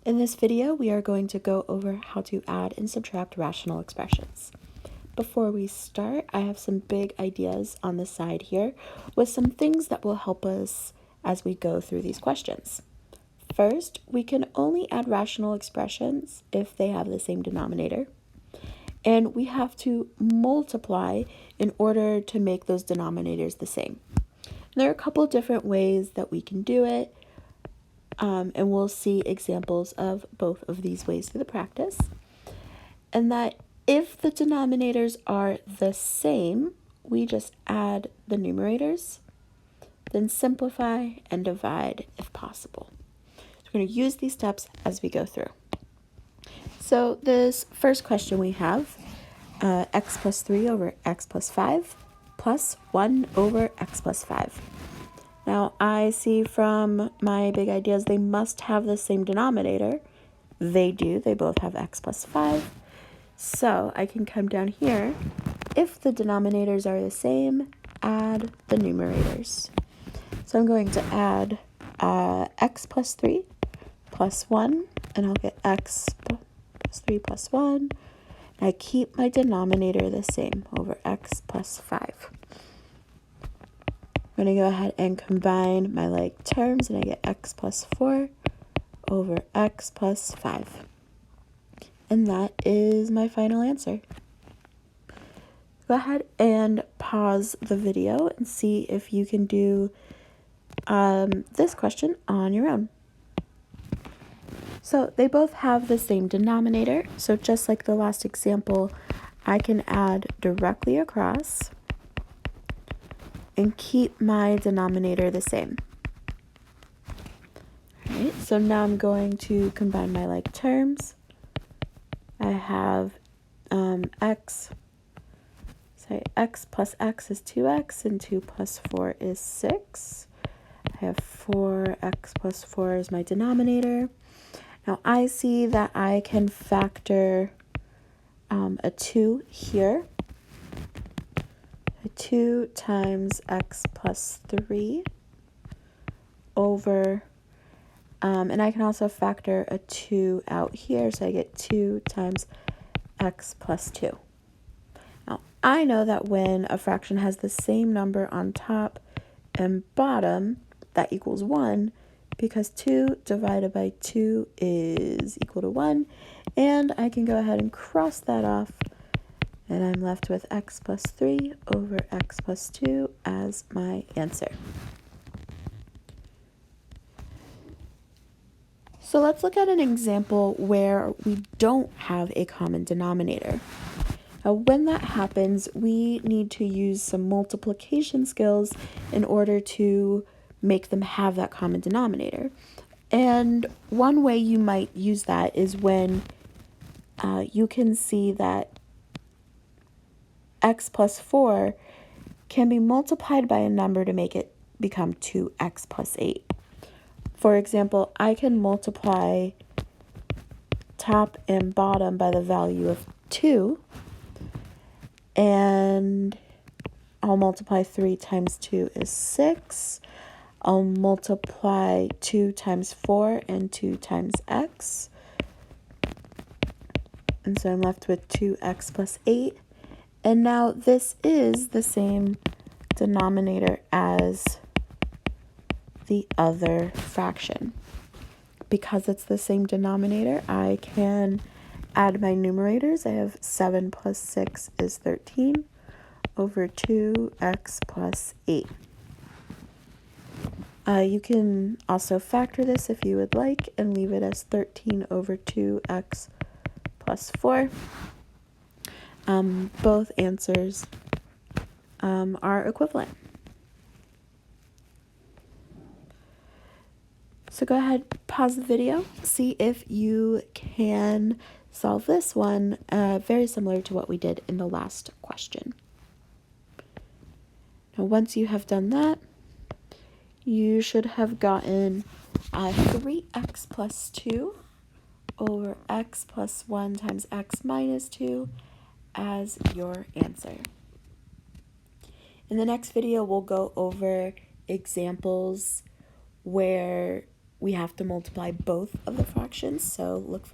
In this video, we are going to go over how to add and subtract rational expressions. Before we start, I have some big ideas on the side here with some things that will help us as we go through these questions. First, we can only add rational expressions if they have the same denominator. And we have to multiply in order to make those denominators the same. There are a couple different ways that we can do it. And we'll see examples of both of these ways through the practice. And that if the denominators are the same, we just add the numerators, then simplify and divide if possible. So we're going to use these steps as we go through. So this first question we have, x plus 3 over x plus 5 plus 1 over x plus 5. Now, I see from my big ideas they must have the same denominator. They do. They both have x plus 5. So I can come down here. If the denominators are the same, add the numerators. So I'm going to add x plus 3 plus 1, and I'll get x plus 3 plus 1. And I keep my denominator the same over x plus 5. I'm going to go ahead and combine my like terms, and I get x plus 4 over x plus 5. And that is my final answer. Go ahead and pause the video and see if you can do this question on your own. So they both have the same denominator. So just like the last example, I can add directly across and keep my denominator the same. All right, so now I'm going to combine my like terms. I have x plus x is 2x, and 2 plus 4 is 6. I have 4x plus 4 is my denominator. Now I see that I can factor a 2 here. 2 times x plus 3 over, and I can also factor a 2 out here, so I get 2 times x plus 2. Now, I know that when a fraction has the same number on top and bottom, that equals 1, because 2 divided by 2 is equal to 1, and I can go ahead and cross that off. And I'm left with x plus 3 over x plus 2 as my answer. So let's look at an example where we don't have a common denominator. Now, when that happens, we need to use some multiplication skills in order to make them have that common denominator. And one way you might use that is when you can see that x plus 4 can be multiplied by a number to make it become 2x plus 8. For example, I can multiply top and bottom by the value of 2, and I'll multiply 3 times 2 is 6. I'll multiply 2 times 4 and 2 times x. And so I'm left with 2x plus 8. And now this is the same denominator as the other fraction. Because it's the same denominator, I can add my numerators. I have 7 plus 6 is 13 over 2x plus 8. You can also factor this if you would like and leave it as 13 over 2x plus 4. Both answers are equivalent. So go ahead, pause the video, see if you can solve this one, very similar to what we did in the last question. Now, once you have done that, you should have gotten 3x plus 2 over x plus 1 times x minus 2 as your answer. In the next video, we'll go over examples where we have to multiply both of the fractions, so look